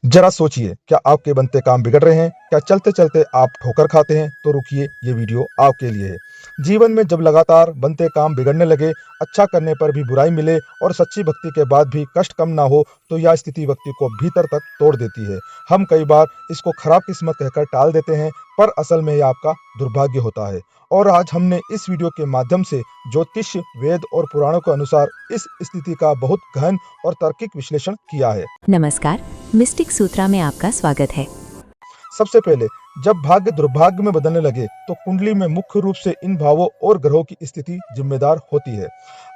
जरा सोचिए, क्या आपके बनते काम बिगड़ रहे हैं? क्या चलते चलते आप ठोकर खाते हैं? तो रुकिए, ये वीडियो आपके लिए है। जीवन में जब लगातार बनते काम बिगड़ने लगे, अच्छा करने पर भी बुराई मिले और सच्ची भक्ति के बाद भी कष्ट कम ना हो, तो यह स्थिति व्यक्ति को भीतर तक तोड़ देती है। हम कई बार इसको खराब किस्मत कहकर टाल देते हैं, पर असल में यह आपका दुर्भाग्य होता है। और आज हमने इस वीडियो के माध्यम से ज्योतिष, वेद और पुराणों के अनुसार इस स्थिति का बहुत गहन और तार्किक विश्लेषण किया है। नमस्कार, मिस्टिक सूत्रा में आपका स्वागत है। सबसे पहले, जब भाग्य दुर्भाग्य में बदलने लगे तो कुंडली में मुख्य रूप से इन भावों और ग्रहों की स्थिति जिम्मेदार होती है।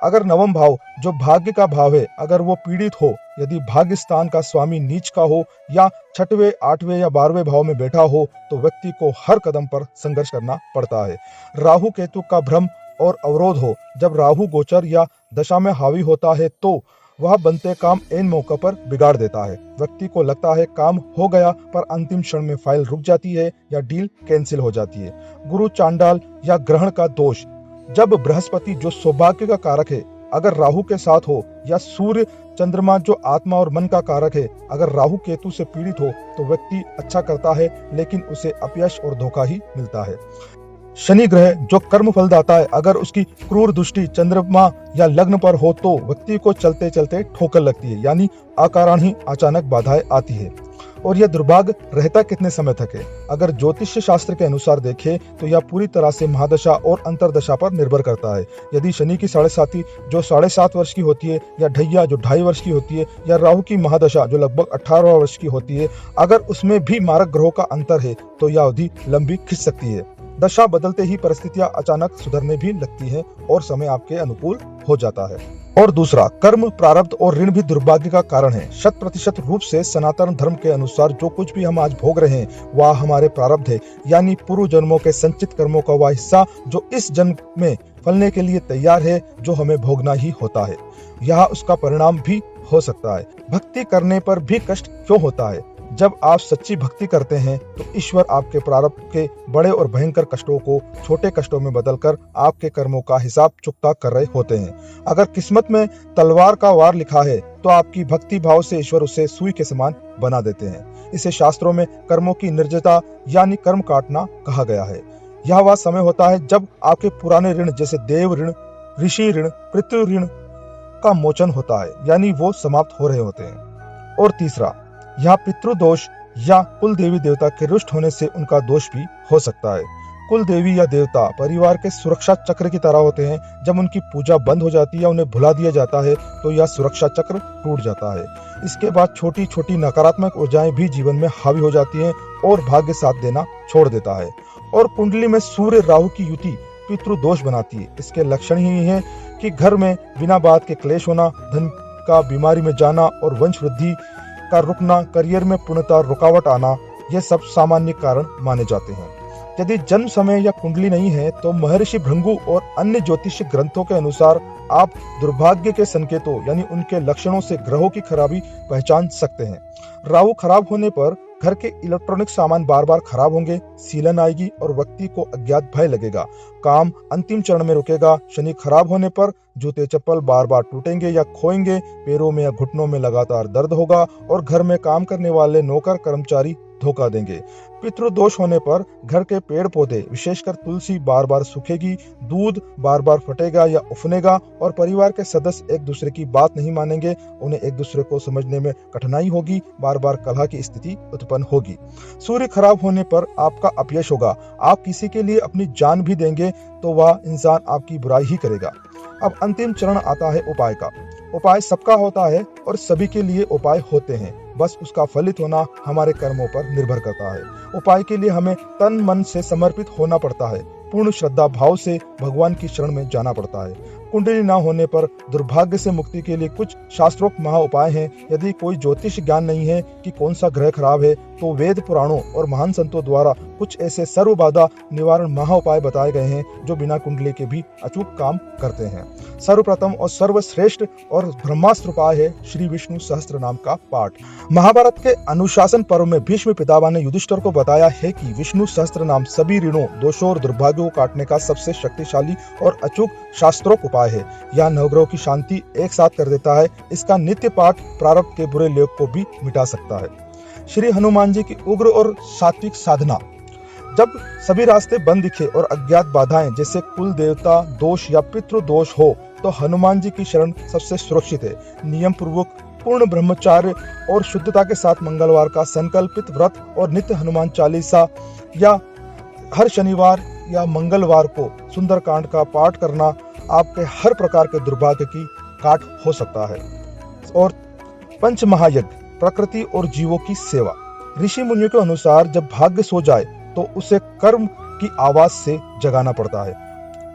अगर नवम भाव, जो भाग्य का भाव है, अगर वो पीड़ित हो, यदि भाग्य स्थान का स्वामी नीच का हो या छठवें, आठवें या 12वें भाव में बैठा हो, तो व्यक्ति को हर कदम पर संघर्ष करना पड़ता है। राहु केतु का भ्रम और अवरोध हो, जब राहु गोचर या दशा में हावी होता है तो वह बनते काम ऐन मौके पर बिगाड़ देता है। व्यक्ति को लगता है काम हो गया, पर अंतिम क्षण में फाइल रुक जाती है या डील कैंसिल हो जाती है। गुरु चांडाल या ग्रहण का दोष, जब बृहस्पति जो सौभाग्य का कारक है अगर राहु के साथ हो, या सूर्य चंद्रमा जो आत्मा और मन का कारक है अगर राहु केतु से पीड़ित हो, तो व्यक्ति अच्छा करता है लेकिन उसे अपयश और धोखा ही मिलता है। शनि ग्रह जो कर्म फलदाता है, अगर उसकी क्रूर दृष्टि चंद्रमा या लग्न पर हो, तो व्यक्ति को चलते चलते ठोकर लगती है, यानी अकारण ही अचानक बाधाएं आती है। और यह दुर्भाग्य रहता कितने समय तक है? अगर ज्योतिष शास्त्र के अनुसार देखें तो यह पूरी तरह से महादशा और अंतरदशा पर निर्भर करता है। यदि शनि की 7.5 जो 7.5 वर्ष की होती है, या ढैया जो 2.5 वर्ष की होती है, या राहु की महादशा जो लगभग 18 वर्ष की होती है, अगर उसमें भी मारक ग्रहों का अंतर है तो यह अवधि लंबी खिंच सकती है। दशा बदलते ही परिस्थितियां अचानक सुधरने भी लगती हैं और समय आपके अनुकूल हो जाता है। और दूसरा, कर्म, प्रारब्ध और ऋण भी दुर्भाग्य का कारण है। 100% रूप से सनातन धर्म के अनुसार जो कुछ भी हम आज भोग रहे हैं वह हमारे प्रारब्ध है, यानी पूर्व जन्मों के संचित कर्मों का वह हिस्सा जो इस जन्म में फलने के लिए तैयार है, जो हमें भोगना ही होता है। यह उसका परिणाम भी हो सकता है। भक्ति करने पर भी कष्ट क्यों होता है? जब आप सच्ची भक्ति करते हैं तो ईश्वर आपके प्रारब्ध के बड़े और भयंकर कष्टों को छोटे कष्टों में बदलकर आपके कर्मों का हिसाब चुकता कर रहे होते हैं। अगर किस्मत में तलवार का वार लिखा है तो आपकी भक्ति भाव से ईश्वर उसे सुई के समान बना देते हैं। इसे शास्त्रों में कर्मों की निर्जता यानी कर्म काटना कहा गया है। यह वह समय होता है जब आपके पुराने ऋण जैसे देव ऋण, ऋषि ऋण, पितृ ऋण का मोचन होता है, यानी वो समाप्त हो रहे होते हैं। और तीसरा, यह पितृदोष या कुल देवी देवता के रुष्ट होने से उनका दोष भी हो सकता है। कुल देवी या देवता परिवार के सुरक्षा चक्र की तरह होते हैं। जब उनकी पूजा बंद हो जाती है, उन्हें भुला दिया जाता है, तो यह सुरक्षा चक्र टूट जाता है। इसके बाद छोटी छोटी नकारात्मक ऊर्जाएं भी जीवन में हावी हो जाती हैं और भाग्य साथ देना छोड़ देता है। और कुंडली में सूर्य राहु की युति पितृदोष बनाती है। इसके लक्षण ही है कि घर में बिना बात के क्लेश होना, धन का बीमारी में जाना और वंश वृद्धि का रुकना, करियर में पूर्णतः रुकावट आना, ये सब सामान्य कारण माने जाते हैं। यदि जन्म समय या कुंडली नहीं है तो महर्षि भृंगु और अन्य ज्योतिष ग्रंथों के अनुसार आप दुर्भाग्य के संकेतों यानी उनके लक्षणों से ग्रहों की खराबी पहचान सकते हैं। राहु खराब होने पर घर के इलेक्ट्रॉनिक सामान बार बार खराब होंगे, सीलन आएगी और व्यक्ति को अज्ञात भय लगेगा। काम अंतिम चरण में रुकेगा। शनि खराब होने पर जूते चप्पल बार बार टूटेंगे या खोएंगे, पैरों में या घुटनों में लगातार दर्द होगा और घर में काम करने वाले नौकर कर्मचारी धोखा देंगे। पितृदोष होने पर घर के पेड़ पौधे विशेषकर तुलसी बार बार सूखेगी, दूध बार बार फटेगा या उफनेगा और परिवार के सदस्य एक दूसरे की बात नहीं मानेंगे, उन्हें एक दूसरे को समझने में कठिनाई होगी, बार बार कलह की स्थिति उत्पन्न होगी। सूर्य खराब होने पर आपका अपयश होगा। आप किसी के लिए अपनी जान भी देंगे तो वह इंसान आपकी बुराई ही करेगा। अब अंतिम चरण आता है उपाय का। उपाय सबका होता है और सभी के लिए उपाय होते हैं, बस उसका फलित होना हमारे कर्मों पर निर्भर करता है। उपाय के लिए हमें तन मन से समर्पित होना पड़ता है, पूर्ण श्रद्धा भाव से भगवान की शरण में जाना पड़ता है। कुंडली न होने पर दुर्भाग्य से मुक्ति के लिए कुछ शास्त्रोक्त महा उपाय हैं। यदि कोई ज्योतिष ज्ञान नहीं है कि कौन सा ग्रह खराब है, तो वेद पुराणों और महान संतों द्वारा कुछ ऐसे सर्व बाधा निवारण महा उपाय बताए गए हैं जो बिना कुंडली के भी अचूक काम करते हैं। सर्वप्रथम और सर्वश्रेष्ठ और ब्रह्मास्त्र उपाय है श्री विष्णु सहस्त्र नाम का पाठ। महाभारत के अनुशासन पर्व में भीष्म पितामह ने युधिष्ठिर को बताया है कि विष्णु सहस्त्र नाम सभी ऋणों, दोषों और दुर्भाग्यों को काटने का सबसे शक्तिशाली और अचूक शास्त्रोक्त उपाय है। यह नवग्रहों की शांति एक साथ कर देता है। इसका नित्य पाठ प्रारब्ध के बुरे योग को भी मिटा सकता है। श्री हनुमान जी की उग्र और सात्विक साधना। जब सभी रास्ते बंद दिखे और अज्ञात बाधाएं जैसे कुल देवता दोष या पितृ दोष हो, तो हनुमान जी की शरण सबसे सुरक्षित है। नियम पूर्वक पूर्ण ब्रह्मचार्य और शुद्धता के साथ मंगलवार का संकल्पित व्रत और नित्य हनुमान चालीसा या हर शनिवार या मंगलवार को सुंदरकांड का पाठ करना आपके हर प्रकार के दुर्भाग्य की काट हो सकता है। और पंच महायज्ञ, प्रकृति और जीवों की सेवा। ऋषि मुनियों के अनुसार जब भाग्य सो जाए तो उसे कर्म की आवाज से जगाना पड़ता है।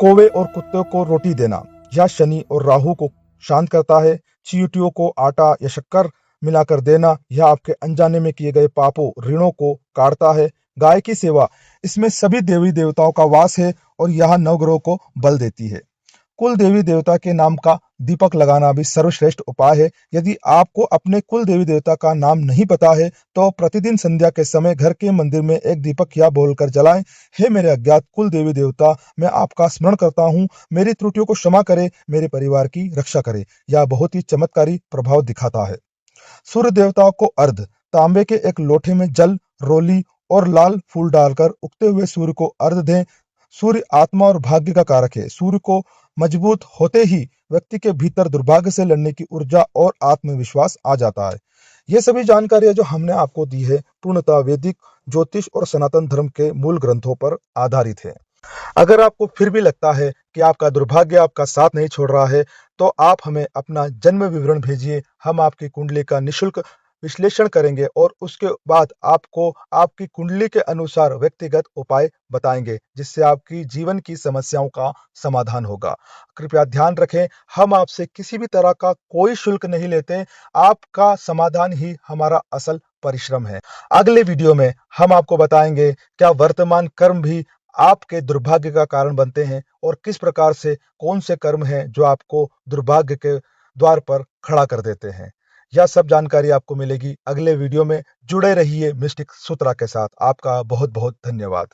कौवे और कुत्ते को रोटी देना यह शनि और राहु को शांत करता है। चींटियों को आटा या शक्कर मिलाकर देना यह आपके अनजाने में किए गए पापों ऋणों को काटता है। गाय की सेवा, इसमें सभी देवी देवताओं का वास है और यह नवग्रहों को बल देती है। कुल देवी देवता के नाम का दीपक लगाना भी सर्वश्रेष्ठ उपाय है। यदि आपको अपने कुल देवी देवता का नाम नहीं पता है तो प्रतिदिन संध्या के समय घर के मंदिर में एक दीपक यह बोलकर जलाएं, हे मेरे अज्ञात कुल देवी देवता, मैं आपका स्मरण करता हूँ, मेरी त्रुटियों को क्षमा करे, मेरे परिवार की रक्षा करे। यह बहुत ही चमत्कारी प्रभाव दिखाता है। सूर्य देवताओं को अर्घ, तांबे के एक लोटे में जल, रोली और लाल फूल डालकर उगते हुए सूर्य को अर्घ दें। सूर्य आत्मा और भाग्य का कारक है। सूर्य को मजबूत होते ही व्यक्ति के भीतर दुर्भाग्य से लड़ने की ऊर्जा और आत्मविश्वास आ जाता है। ये सभी जानकारियां जो हमने आपको दी है पूर्णतः वैदिक ज्योतिष और सनातन धर्म के मूल ग्रंथों पर आधारित है। अगर आपको फिर भी लगता है कि आपका दुर्भाग्य आपका साथ नहीं छोड़ रहा है, तो आप हमें अपना जन्म विवरण भेजिए। हम आपकी कुंडली का निशुल्क विश्लेषण करेंगे और उसके बाद आपको आपकी कुंडली के अनुसार व्यक्तिगत उपाय बताएंगे, जिससे आपकी जीवन की समस्याओं का समाधान होगा। कृपया ध्यान रखें, हम आपसे किसी भी तरह का कोई शुल्क नहीं लेते। आपका समाधान ही हमारा असल परिश्रम है। अगले वीडियो में हम आपको बताएंगे क्या वर्तमान कर्म भी आपके दुर्भाग्य का कारण बनते हैं और किस प्रकार से कौन से कर्म हैं जो आपको दुर्भाग्य के द्वार पर खड़ा कर देते हैं। यह सब जानकारी आपको मिलेगी अगले वीडियो में। जुड़े रहिए मिस्टिक सूत्रा के साथ। आपका बहुत बहुत धन्यवाद।